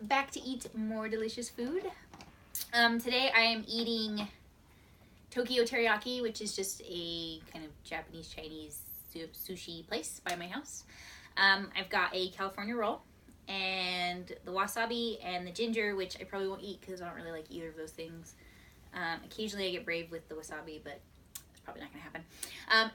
back to eat more delicious food. Today I am eating Tokyo Teriyaki, which is just a kind of Japanese Chinese sushi place by my house. I've got a California roll and the wasabi and the ginger, which I probably won't eat because I don't really like either of those things. Occasionally I get brave with the wasabi, but it's probably not gonna happen.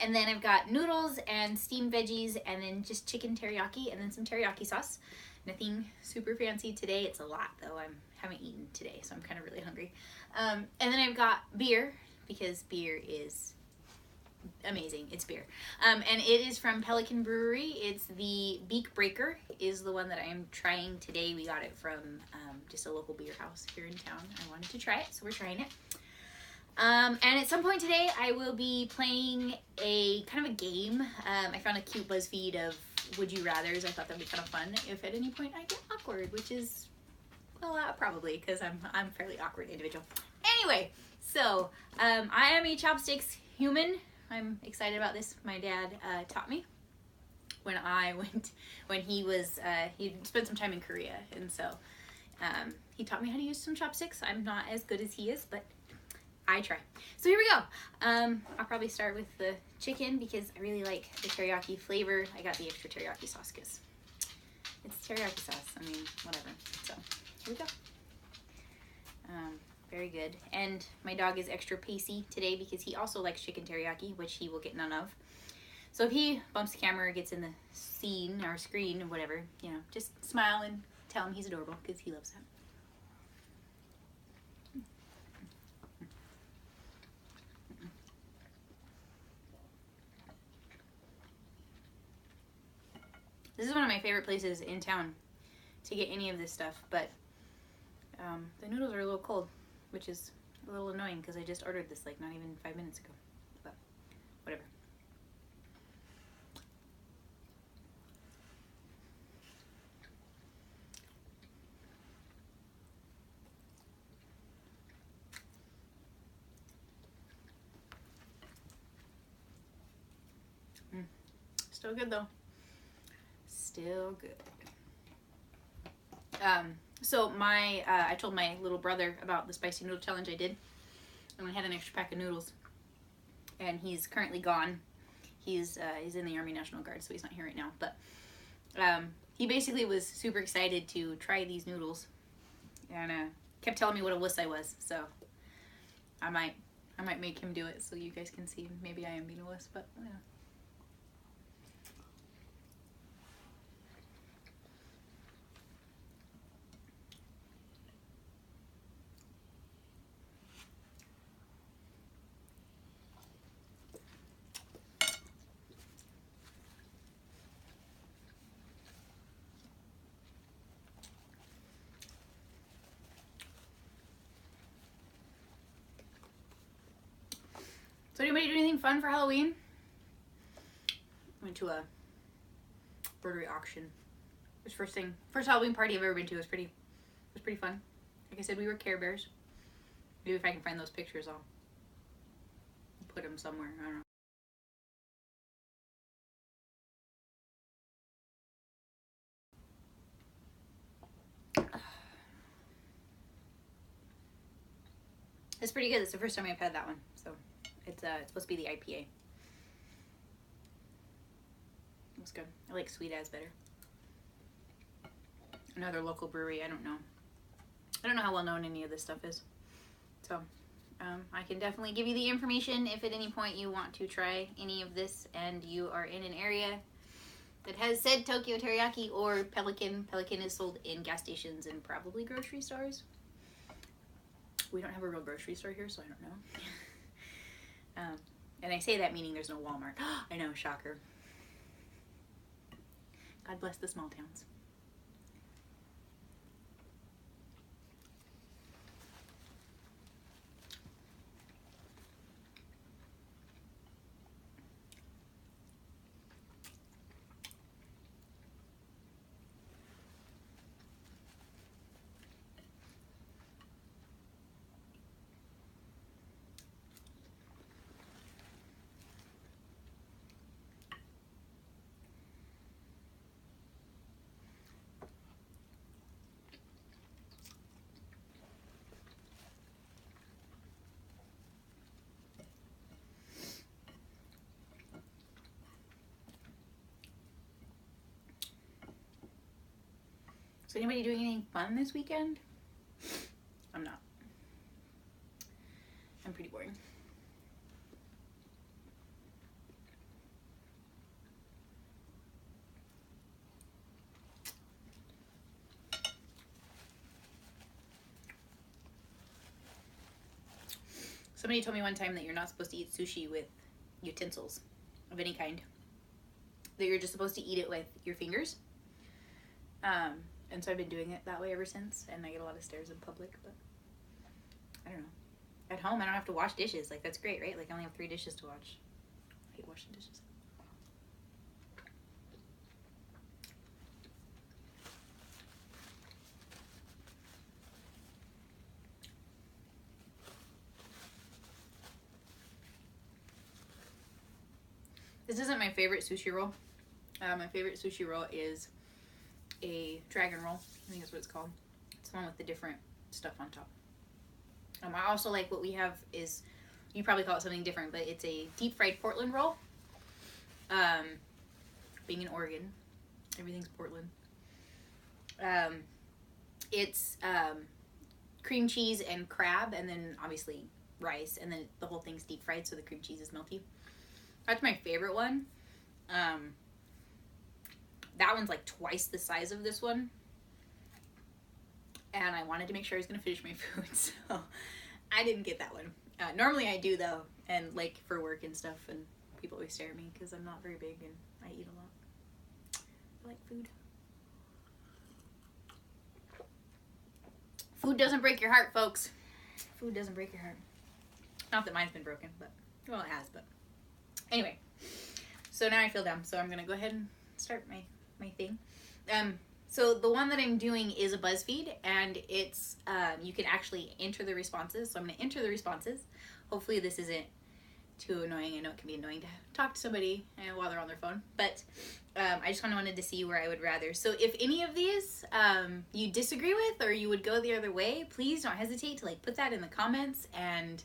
And then I've got noodles and steamed veggies and then just chicken teriyaki and then some teriyaki sauce. Nothing super fancy today. It's a lot though. I haven't eaten today, so I'm kind of really hungry. And then I've got beer because beer is amazing. It's beer. And it is from Pelican Brewery. It's the Beak Breaker is the one that I am trying today. We got it from just a local beer house here in town. I wanted to try it, so we're trying it. And at some point today, I will be playing a kind of a game. I found a cute BuzzFeed of Would You Rathers. I thought that'd be kind of fun if at any point I get awkward, which is, well, probably because I'm a fairly awkward individual. Anyway, so I am a chopsticks human. I'm excited about this. My dad taught me when he spent some time in Korea, and so he taught me how to use some chopsticks. I'm not as good as he is, but I try. So here we go. I'll probably start with the chicken because I really like the teriyaki flavor. I got the extra teriyaki sauce because it's teriyaki sauce. I mean, whatever. So here we go. Very good. And my dog is extra pacey today because he also likes chicken teriyaki, which he will get none of. So if he bumps the camera or gets in the scene or screen or whatever, you know, just smile and tell him he's adorable because he loves that. This is one of my favorite places in town to get any of this stuff, but the noodles are a little cold, which is a little annoying because I just ordered this like not even 5 minutes ago, but whatever. Still good though. Still good. So I told my little brother about the spicy noodle challenge I did, and I had an extra pack of noodles, and he's currently gone. He's in the Army National Guard, so he's not here right now, but he basically was super excited to try these noodles, and kept telling me what a wuss I was, so I might make him do it so you guys can see maybe I am being a wuss, but yeah. So anybody do anything fun for Halloween? Went to a embroidery auction. It was first Halloween party I've ever been to. It was pretty fun. Like I said, we were Care Bears. Maybe if I can find those pictures, I'll put them somewhere. I don't know. It's pretty good. It's the first time I've had that one, so it's supposed to be the IPA. It's good. I like Sweet As better. Another local brewery. I don't know how well known any of this stuff is. So I can definitely give you the information if at any point you want to try any of this and you are in an area that has said Tokyo Teriyaki or Pelican. Pelican is sold in gas stations and probably grocery stores. We don't have a real grocery store here, so I don't know. And I say that meaning there's no Walmart. I know, shocker. God bless the small towns. Is anybody doing anything fun this weekend? I'm not. I'm pretty boring. Somebody told me one time that you're not supposed to eat sushi with utensils of any kind. That you're just supposed to eat it with your fingers. And so I've been doing it that way ever since, and I get a lot of stares in public, but I don't know. At home, I don't have to wash dishes. Like, that's great, right? Like, I only have 3 dishes to wash. I hate washing dishes. This isn't my favorite sushi roll. My favorite sushi roll is a dragon roll. I think that's what it's called. It's the one with the different stuff on top. I also like what we have is, you probably call it something different, but it's a deep fried Portland roll. Being in Oregon, everything's Portland. It's cream cheese and crab, and then obviously rice, and then the whole thing's deep fried, so the cream cheese is melty. That's my favorite one. That one's like twice the size of this one. And I wanted to make sure I was going to finish my food, so I didn't get that one. Normally I do, though, and like for work and stuff, and people always stare at me because I'm not very big and I eat a lot. I like food. Food doesn't break your heart, folks. Food doesn't break your heart. Not that mine's been broken, but, well, it has, but. Anyway, so now I feel dumb, so I'm going to go ahead and start my thing. So the one that I'm doing is a BuzzFeed, and it's, you can actually enter the responses. So I'm going to enter the responses. Hopefully this isn't too annoying. I know it can be annoying to talk to somebody while they're on their phone, but I just kind of wanted to see where I would rather. So if any of these you disagree with, or you would go the other way, please don't hesitate to like put that in the comments and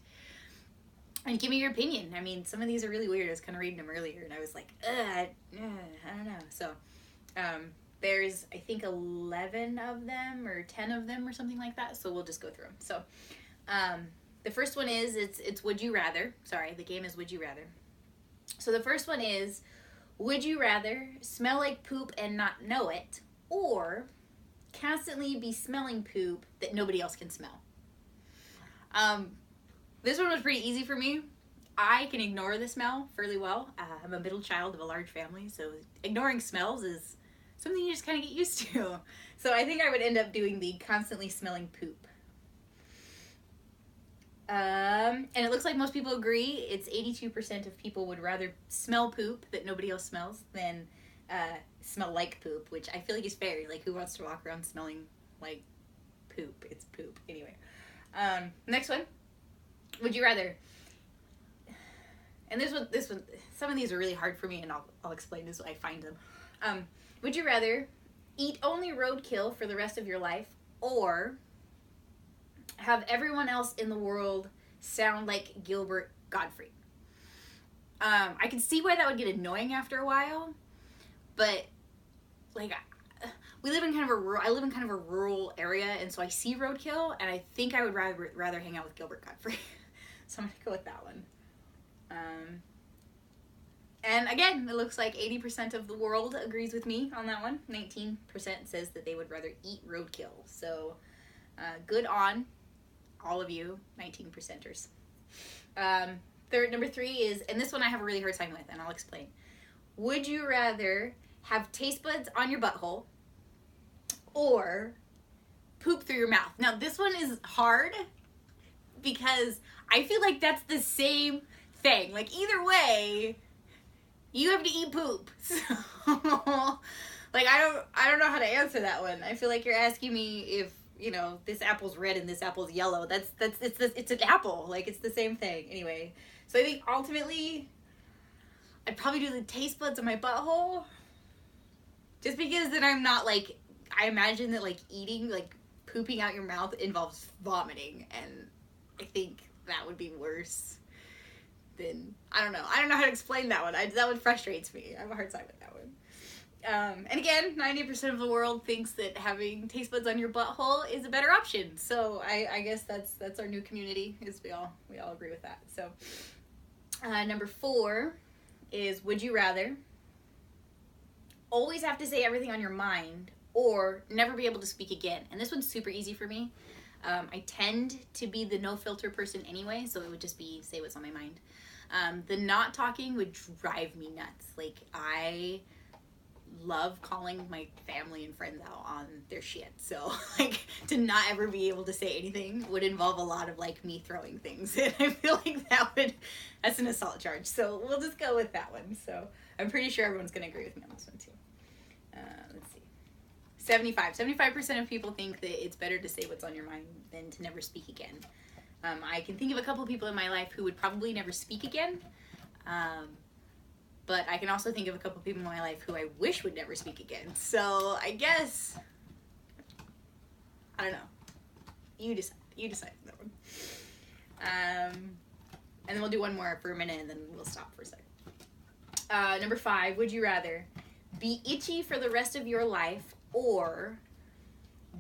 give me your opinion. I mean, some of these are really weird. I was kind of reading them earlier, and I was like, I don't know. So there's, I think, 11 of them or 10 of them or something like that. So we'll just go through them. So the first one is, it's Would You Rather. Sorry, the game is Would You Rather. So the first one is, would you rather smell like poop and not know it, or constantly be smelling poop that nobody else can smell? This one was pretty easy for me. I can ignore the smell fairly well. I'm a middle child of a large family, so ignoring smells is something you just kind of get used to. So I think I would end up doing the constantly smelling poop. And it looks like most people agree. It's 82% of people would rather smell poop that nobody else smells than smell like poop, which I feel like is fair. Like, who wants to walk around smelling like poop? It's poop. Anyway. Next one. Would you rather, and this one, some of these are really hard for me, and I'll explain as I find them. Would you rather eat only roadkill for the rest of your life, or have everyone else in the world sound like Gilbert Gottfried? I can see why that would get annoying after a while, but like, I live in kind of a rural area, and so I see roadkill, and I think I would rather hang out with Gilbert Gottfried. So I'm gonna go with that one. And again, it looks like 80% of the world agrees with me on that one. 19% says that they would rather eat roadkill. So good on all of you 19%ers. Number 3 is, and this one I have a really hard time with, and I'll explain. Would you rather have taste buds on your butthole or poop through your mouth? Now this one is hard because I feel like that's the same thing. Like, either way, you have to eat poop. So, like, I don't know how to answer that one. I feel like you're asking me if, you know, this apple's red and this apple's yellow. It's an apple. Like, it's the same thing. Anyway, so I think ultimately I'd probably do the taste buds on my butthole, just because then I'm not like, I imagine that like eating, like pooping out your mouth involves vomiting, and I think that would be worse than, I don't know how to explain that one. That one frustrates me. I have a hard time with that one. And again, 90% of the world thinks that having taste buds on your butthole is a better option. So I guess that's our new community, is we all agree with that. So number 4 is, would you rather always have to say everything on your mind or never be able to speak again? And this one's super easy for me. I tend to be the no filter person anyway, so it would just be say what's on my mind. The not talking would drive me nuts. Like, I love calling my family and friends out on their shit. So like, to not ever be able to say anything would involve a lot of like me throwing things. And I feel like that's an assault charge. So we'll just go with that one. So I'm pretty sure everyone's going to agree with me on this one too. Let's see. 75% of people think that it's better to say what's on your mind than to never speak again. I can think of a couple of people in my life who would probably never speak again. But I can also think of a couple of people in my life who I wish would never speak again. So I guess, I don't know. You decide that one. And then we'll do one more for a minute and then we'll stop for a second. Number 5, would you rather be itchy for the rest of your life or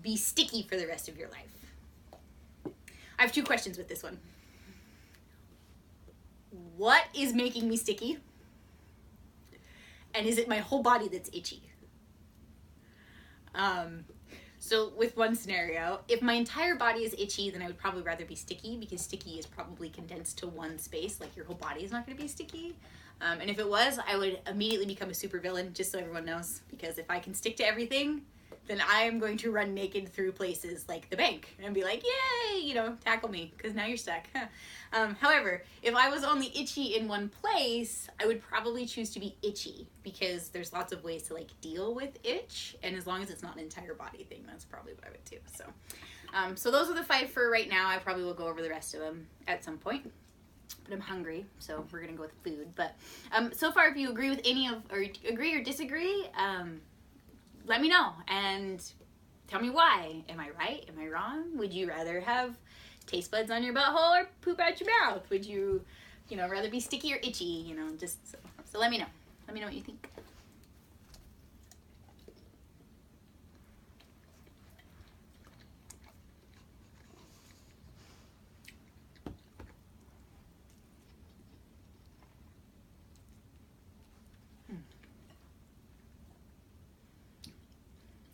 be sticky for the rest of your life? I have 2 questions with this one. What is making me sticky? And is it my whole body that's itchy? So with one scenario, if my entire body is itchy, then I would probably rather be sticky, because sticky is probably condensed to one space. Like, your whole body is not going to be sticky. And if it was, I would immediately become a supervillain, just so everyone knows. Because if I can stick to everything, then I am going to run naked through places like the bank and be like, yay, you know, tackle me, because now you're stuck. However, if I was only itchy in one place, I would probably choose to be itchy, because there's lots of ways to like deal with itch, and as long as it's not an entire body thing, that's probably what I would do. So, so those are the 5 for right now. I probably will go over the rest of them at some point. But I'm hungry, so we're gonna go with food. But so far, if you agree with any of, or agree or disagree, let me know and tell me why. Am I right? Am I wrong? Would you rather have taste buds on your butthole or poop out your mouth? Would you, rather be sticky or itchy? Just so let me know. Let me know what you think.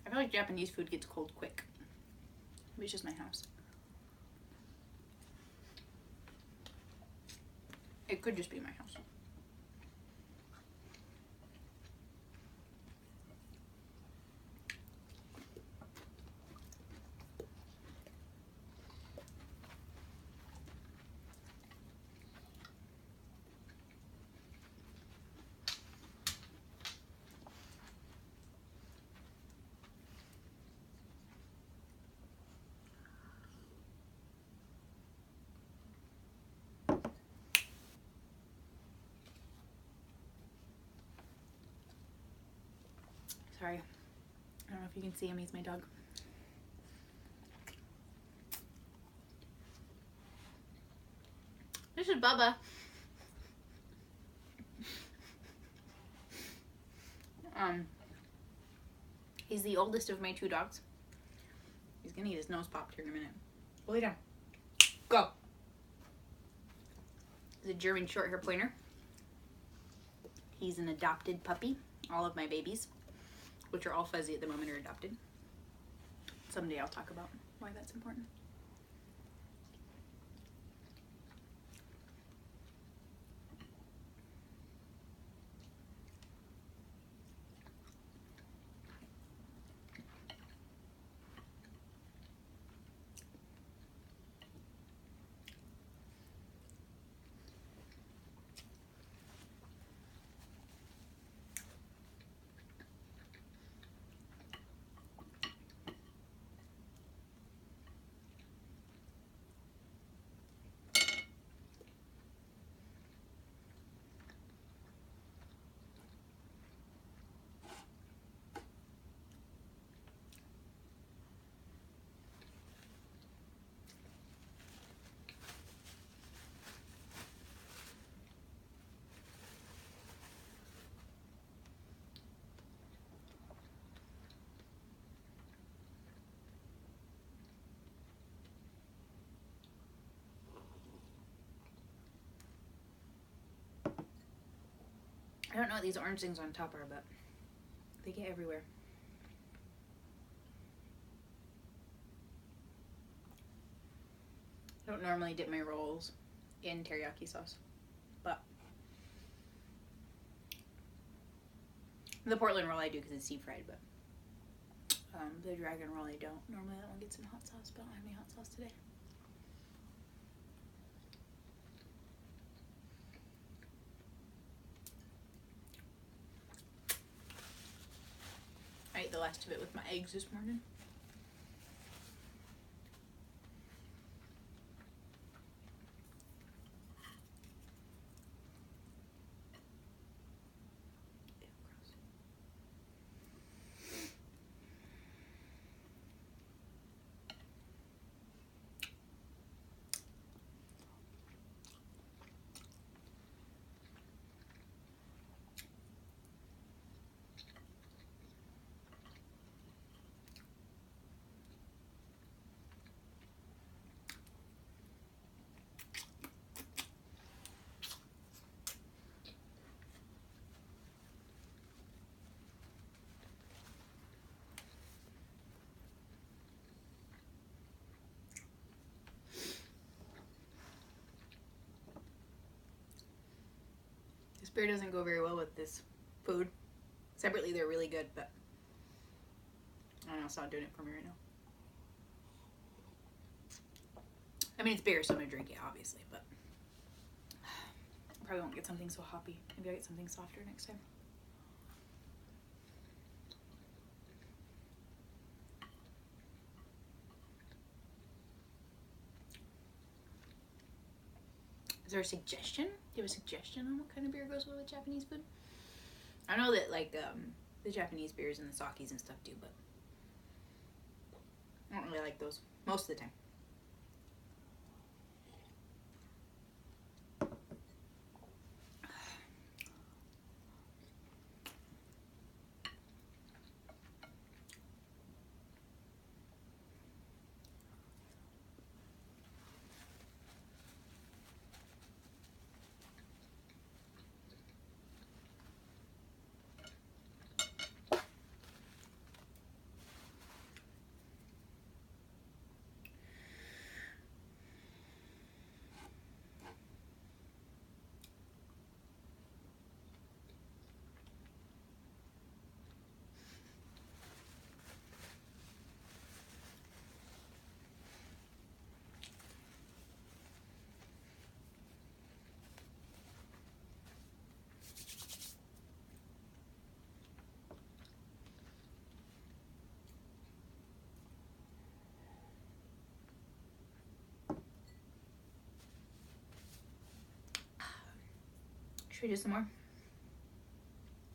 I feel like Japanese food gets cold quick. Maybe it's just my house. It could just be my house. Sorry. I don't know if you can see him. He's my dog. This is Bubba. He's the oldest of my 2 dogs. He's gonna get his nose popped here in a minute. Lay down. Go. He's a German short hair pointer. He's an adopted puppy. All of my babies, which are all fuzzy at the moment, are adopted. Someday I'll talk about why that's important. I don't know what these orange things on top are, but they get everywhere. I don't normally dip my rolls in teriyaki sauce, but the Portland roll I do because it's deep fried, but the dragon roll I don't. Normally that one gets in hot sauce, but I don't have any hot sauce today. I ate the last of it with my eggs this morning. This beer doesn't go very well with this food. Separately, they're really good, but I don't know, it's not doing it for me right now. I mean, it's beer, so I'm gonna drink it, obviously, but I probably won't get something so hoppy. Maybe I'll get something softer next time. Is there a suggestion? Do you have a suggestion on what kind of beer goes well with Japanese food? I know that, like, the Japanese beers and the sakis and stuff do, but I don't really like those most of the time. Should we do some more?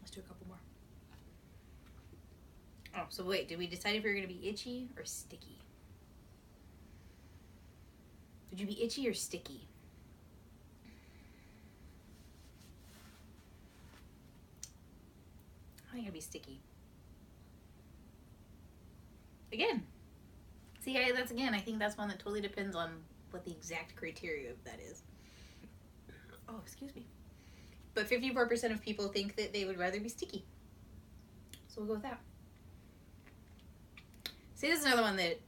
Let's do a couple more. Oh, so wait, did we decide if we were going to be itchy or sticky? Would you be itchy or sticky? I think I'd be sticky. Again. See, that's again, I think that's one that totally depends on what the exact criteria of that is. Oh, excuse me. But 54% of people think that they would rather be sticky. So we'll go with that. See, this is another one that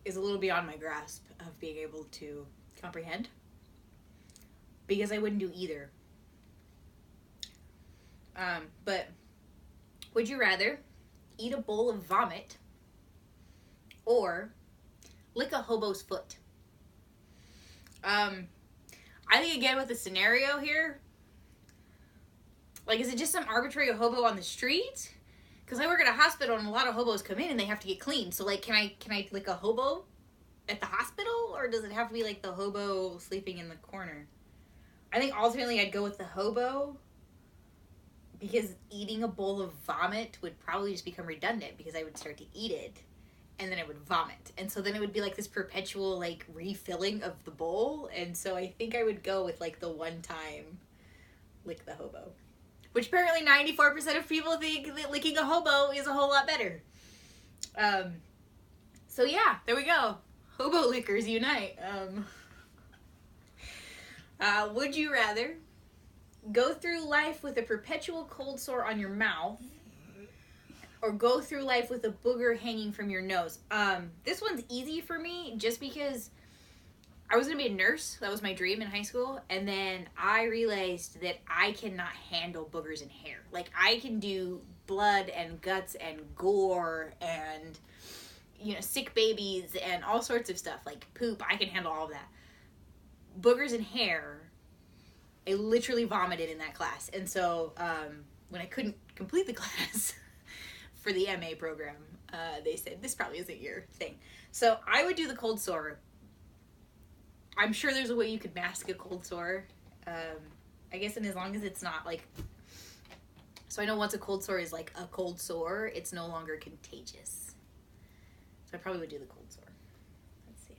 is a little beyond my grasp of being able to comprehend. Because I wouldn't do either. But would you rather eat a bowl of vomit or lick a hobo's foot? I think again with the scenario here, like, is it just some arbitrary hobo on the street? Because I work at a hospital and a lot of hobos come in and they have to get clean. So, like, can I lick a hobo at the hospital? Or does it have to be, like, the hobo sleeping in the corner? I think ultimately I'd go with the hobo. Because eating a bowl of vomit would probably just become redundant. Because I would start to eat it. And then I would vomit. And so then it would be, like, this perpetual, like, refilling of the bowl. And so I think I would go with, like, the one time lick the hobo. Which apparently 94% of people think that licking a hobo is a whole lot better. So yeah, there we go. Hobo lickers unite. Would you rather go through life with a perpetual cold sore on your mouth, or go through life with a booger hanging from your nose. This one's easy for me just because I was going to be a nurse. That was my dream in high school. And then I realized that I cannot handle boogers and hair. Like, I can do blood and guts and gore and, you know, sick babies and all sorts of stuff. Like poop, I can handle all of that. Boogers and hair, I literally vomited in that class. And so when I couldn't complete the class for the MA program, they said, this probably isn't your thing. So I would do the cold sore. I'm sure there's a way you could mask a cold sore. I guess, and as long as it's not like... So I know once a cold sore is like a cold sore, it's no longer contagious. So I probably would do the cold sore. Let's see.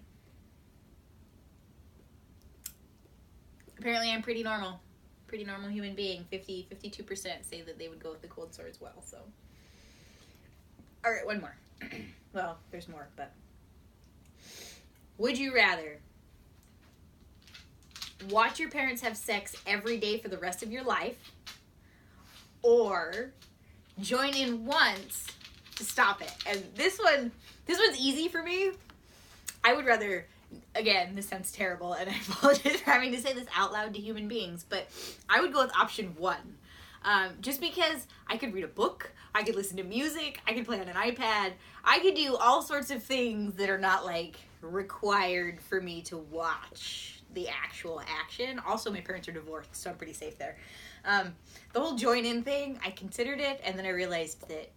Apparently I'm pretty normal. Pretty normal human being. 52% say that they would go with the cold sore as well, so... Alright, one more. Well, there's more, but... Would you rather watch your parents have sex every day for the rest of your life, or join in once to stop it? And this one's easy for me. I would rather, again, this sounds terrible, and I apologize for having to say this out loud to human beings, but I would go with option one. Just because I could read a book, I could listen to music, I could play on an iPad, I could do all sorts of things that are not, like, required for me to watch the actual action. Also, my parents are divorced, so I'm pretty safe there. The whole join-in thing, I considered it, and then I realized that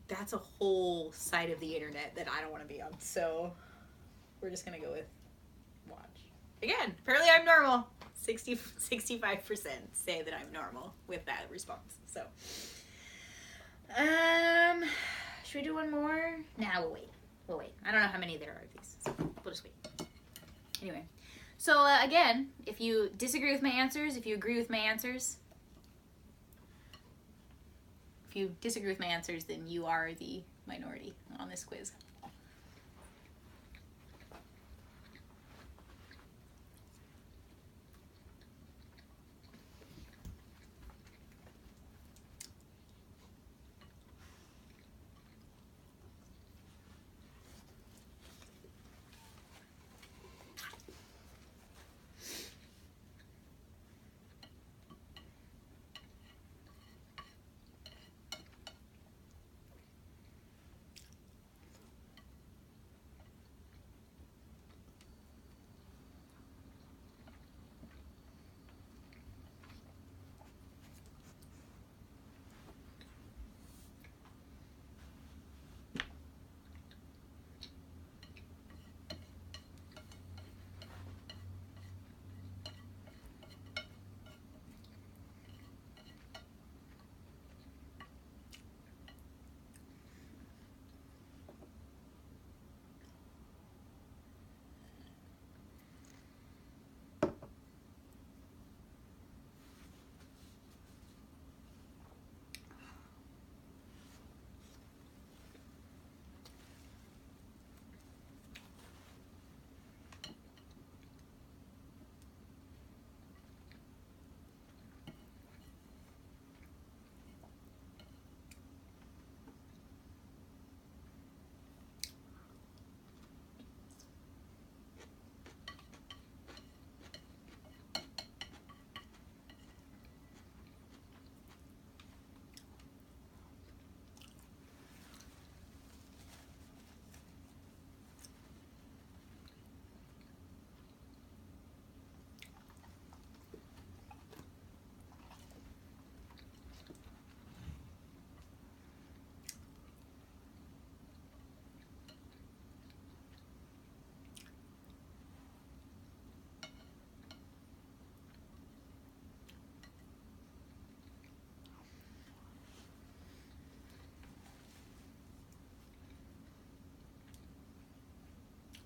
that's a whole side of the internet that I don't want to be on, so we're just gonna go with watch. Again, apparently I'm normal. 65% say that I'm normal with that response. So, should we do one more? Nah, we'll wait. We'll wait. I don't know how many there are of these, so we'll just wait. Anyway, so again, if you disagree with my answers, if you agree with my answers, if you disagree with my answers, then you are the minority on this quiz.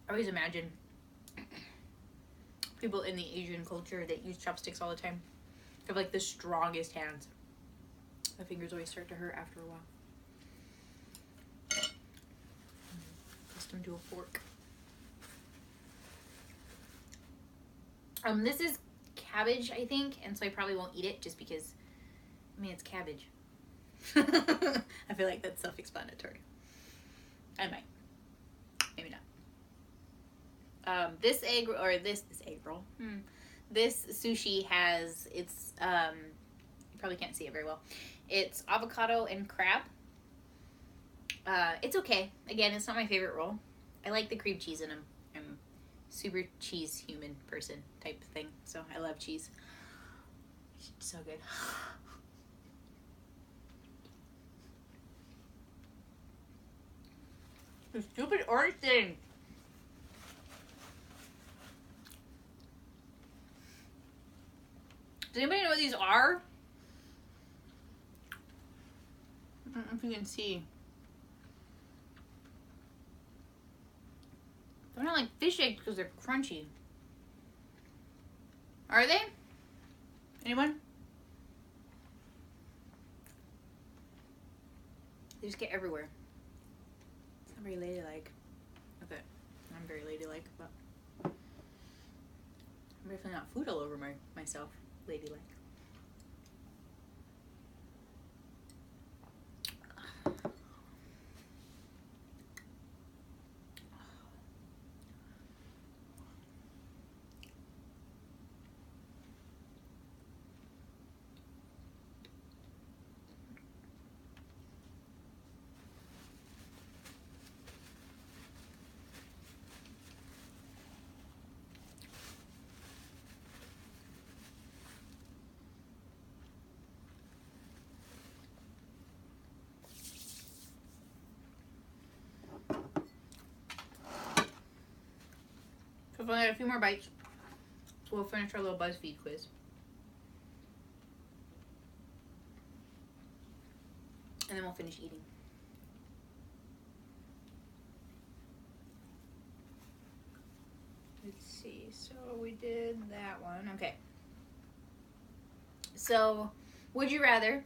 I always imagine people in the Asian culture that use chopsticks all the time have like the strongest hands. My fingers always start to hurt after a while. Accustomed to a fork. This is cabbage, I think, and so I probably won't eat it just because, I mean, it's cabbage. I feel like that's self-explanatory. I might. Maybe not. This egg roll. This sushi has, it's, you probably can't see it very well. It's avocado and crab. It's okay. Again, it's not my favorite roll. I like the cream cheese in them. I'm a super cheese human person type thing, so I love cheese. It's so good. The stupid orange thing. Does anybody know what these are? I don't know if you can see. They're not like fish eggs because they're crunchy. Are they? Anyone? They just get everywhere. It's not very ladylike. Okay. I'm very ladylike, but I'm definitely not food all over myself. Ladylike. So I've only got a few more bites, so we'll finish our little BuzzFeed quiz. And then we'll finish eating. Let's see, so we did that one. Okay. So, would you rather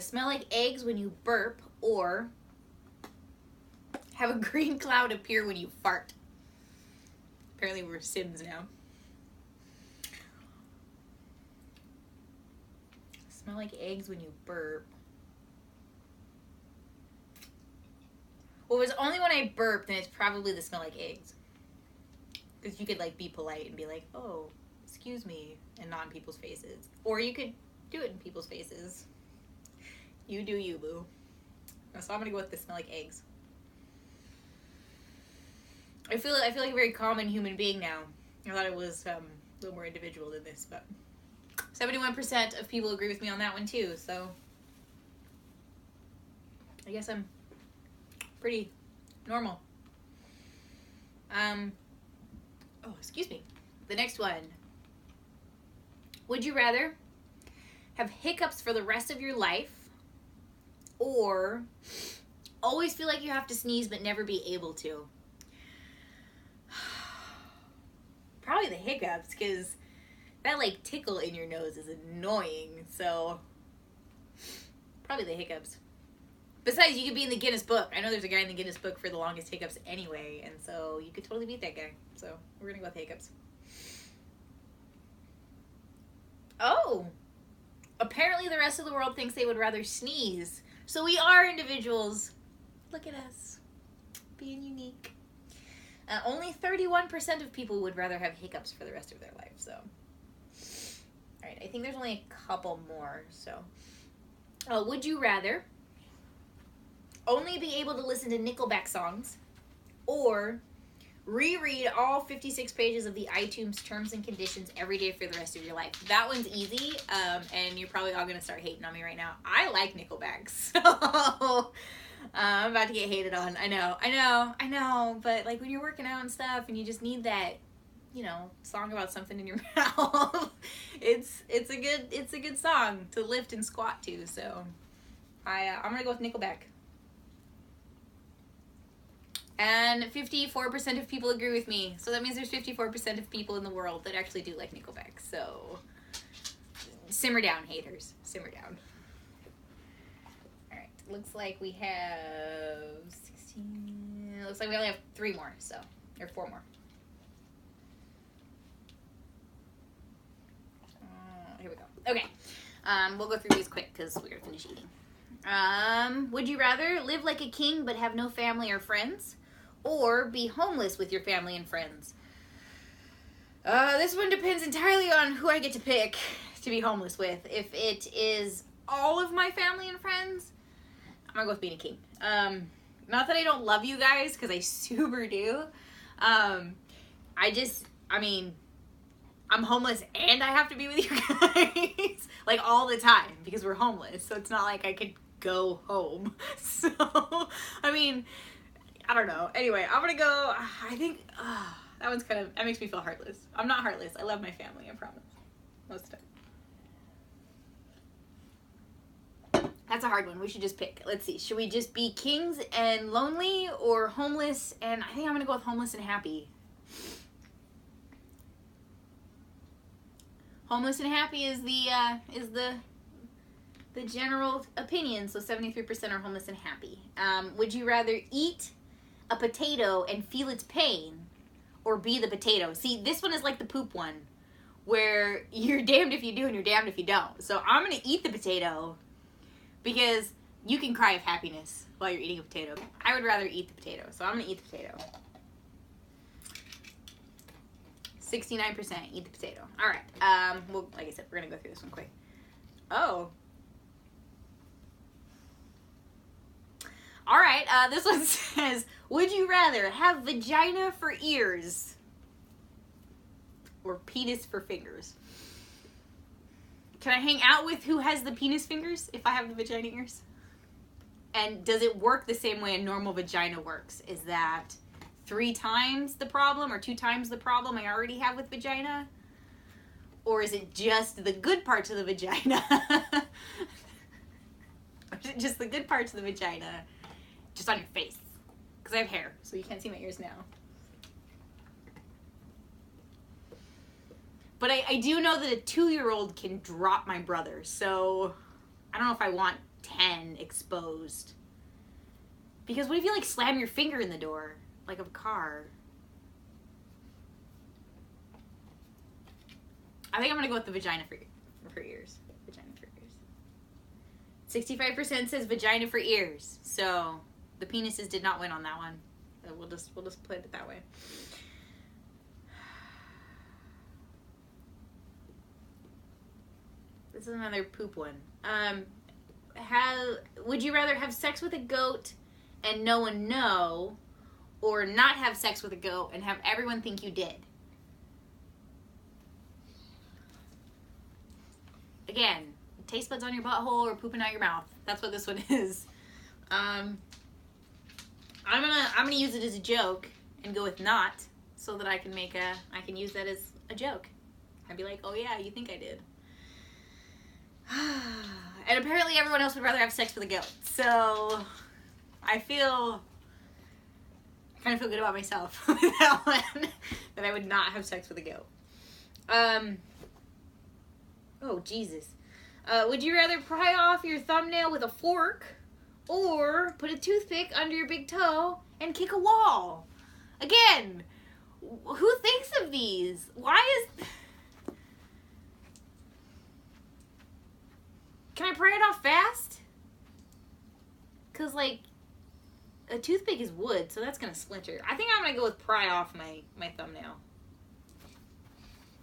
smell like eggs when you burp or have a green cloud appear when you fart? Apparently we're Sims now. Smell like eggs when you burp. Well, if it's only when I burp, then it's probably the smell like eggs. Because you could like be polite and be like, oh, excuse me, and not in people's faces. Or you could do it in people's faces. You do you, boo. So I'm gonna go with the smell like eggs. I feel like a very common human being now. I thought it was a little more individual than this, but 71% of people agree with me on that one too, so I guess I'm pretty normal. Oh, excuse me. The next one. Would you rather have hiccups for the rest of your life or always feel like you have to sneeze but never be able to? Probably the hiccups, because that like tickle in your nose is annoying, so probably the hiccups. Besides, you could be in the Guinness Book. I know there's a guy in the Guinness Book for the longest hiccups anyway, and so you could totally beat that guy. So we're gonna go with hiccups. Oh! Apparently the rest of the world thinks they would rather sneeze. So we are individuals. Look at us. Being unique. Only 31% of people would rather have hiccups for the rest of their life, so. Alright, I think there's only a couple more, so. Would you rather only be able to listen to Nickelback songs or reread all 56 pages of the iTunes terms and conditions every day for the rest of your life? That one's easy, and you're probably all going to start hating on me right now. I like Nickelback, so I'm about to get hated on. I know, but like when you're working out and stuff and you just need that, you know, song about something in your mouth, it's a good song to lift and squat to, so I'm going to go with Nickelback. And 54% of people agree with me. So that means there's 54% of people in the world that actually do like Nickelback. So simmer down, haters. Simmer down. Alright, looks like we have 16. Looks like we only have 3 more, so. Or 4 more. Okay. We'll go through these quick because we're gonna finish eating. Would you rather live like a king but have no family or friends, or be homeless with your family and friends? This one depends entirely on who I get to pick to be homeless with. If it is all of my family and friends, I'm gonna go with being a king. Not that I don't love you guys, because I super do. I mean, I'm homeless and I have to be with you guys like all the time because we're homeless. So it's not like I could go home. So, I mean, I don't know. Anyway, I'm gonna go, I think, that one's kind of, that makes me feel heartless. I'm not heartless. I love my family, I promise. Most of the time. That's a hard one. We should just pick. Let's see. Should we just be kings and lonely, or homeless? And I think I'm gonna go with homeless and happy. Homeless and happy is the general opinion. So 73% are homeless and happy. Would you rather eat a potato and feel its pain, or be the potato? See, this one is like the poop one, where you're damned if you do and you're damned if you don't. So I'm gonna eat the potato because you can cry of happiness while you're eating a potato. I would rather eat the potato, so I'm gonna eat the potato. 69% eat the potato. All right. Well, like I said, we're gonna go through this one quick. Oh. All right. This one says, would you rather have vagina for ears or penis for fingers? Can I hang out with who has the penis fingers if I have the vagina ears? And does it work the same way a normal vagina works? Is that 3 times the problem or 2 times the problem I already have with vagina? Or is it just the good parts of the vagina? Or is it just the good parts of the vagina just on your face? Because I have hair, so you can't see my ears now. But I do know that a 2-year-old can drop my brother, so I don't know if I want 10 exposed. Because what if you like slam your finger in the door? Like of a car. I think I'm gonna go with the vagina for ears. Vagina for ears. 65% says vagina for ears. So the penises did not win on that one. So we'll just put it that way. This is another poop one. Would you rather have sex with a goat and no one know, or not have sex with a goat and have everyone think you did? Again, taste buds on your butthole or pooping out your mouth. That's what this one is. I'm gonna use it as a joke and go with not, so that I can use that as a joke. I'd be like, oh yeah, you think I did. And apparently everyone else would rather have sex with a goat. So I kind of feel good about myself with that one, that I would not have sex with a goat. Oh, Jesus. Would you rather pry off your thumbnail with a fork, or put a toothpick under your big toe and kick a wall? Again, who thinks of these? Can I pry it off fast? Because, like, a toothpick is wood, so that's going to splinter. I think I'm going to go with pry off my thumbnail.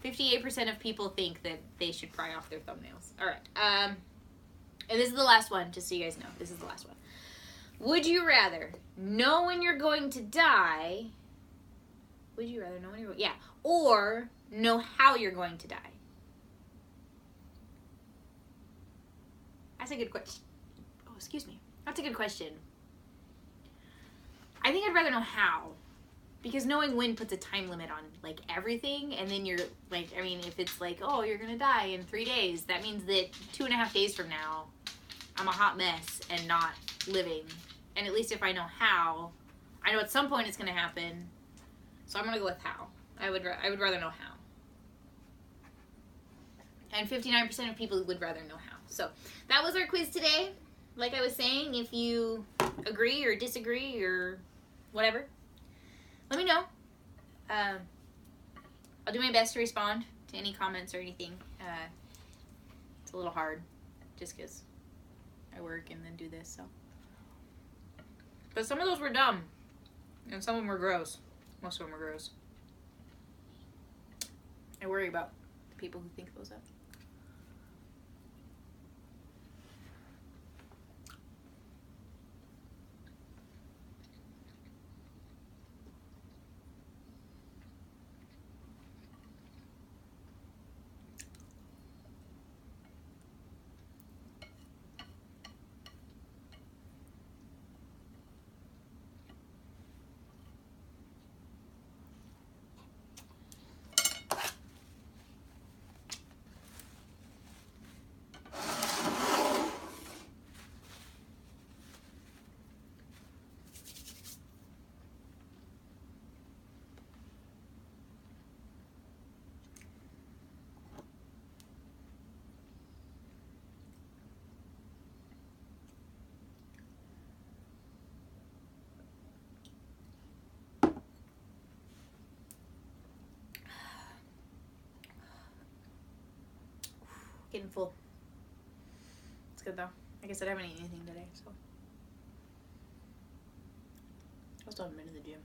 58% of people think that they should pry off their thumbnails. All right. And this is the last one, just so you guys know. This is the last one. Would you rather know when you're going to die? Would you rather know when you're going to die? Yeah. Or know how you're going to die? That's a good question. Oh, excuse me. That's a good question. I think I'd rather know how. Because knowing when puts a time limit on, like, everything. And then you're, like, I mean, if it's like, oh, you're going to die in 3 days. That means that 2.5 days from now, I'm a hot mess and not living. And at least if I know how, I know at some point it's going to happen. So I'm going to go with how. I would rather know how. And 59% of people would rather know how. So that was our quiz today. Like I was saying, if you agree or disagree or whatever, let me know. I'll do my best to respond to any comments or anything. It's a little hard just because I work and then do this, so. But some of those were dumb. And some of them were gross. Most of them were gross. I worry about the people who think those up. Getting full. It's good though. Like I said, I haven't eaten anything today, so. I still haven't been to the gym.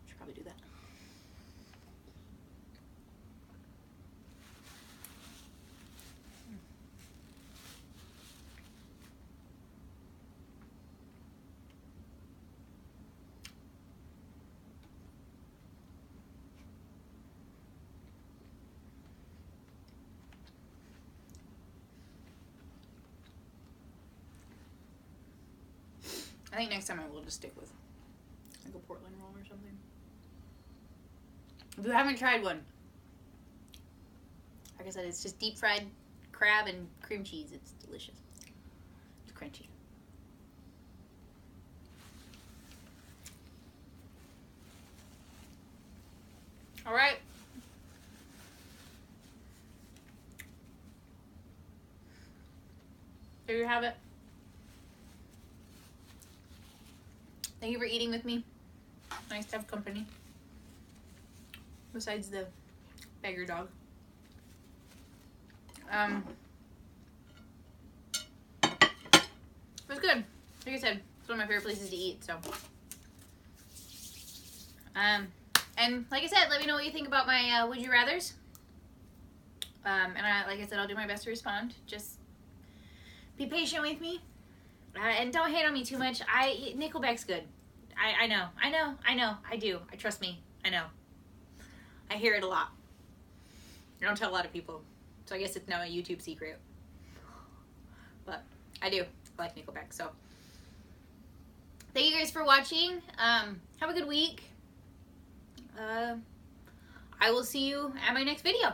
Should probably do that. I think next time I will just stick with like a Portland roll or something. If you haven't tried one, like I said, it's just deep fried crab and cream cheese. It's delicious. It's crunchy. All right. There you have it. Thank you for eating with me. Nice to have company. Besides the beggar dog. It was good. Like I said, it's one of my favorite places to eat, so. And like I said, let me know what you think about my Would You Rathers. And like I said, I'll do my best to respond. Just be patient with me. And don't hate on me too much. Nickelback's good. I know. I do. Trust me. I know. I hear it a lot. I don't tell a lot of people. So I guess it's now a YouTube secret. But I do. I like Nickelback. So thank you guys for watching. Have a good week. I will see you at my next video.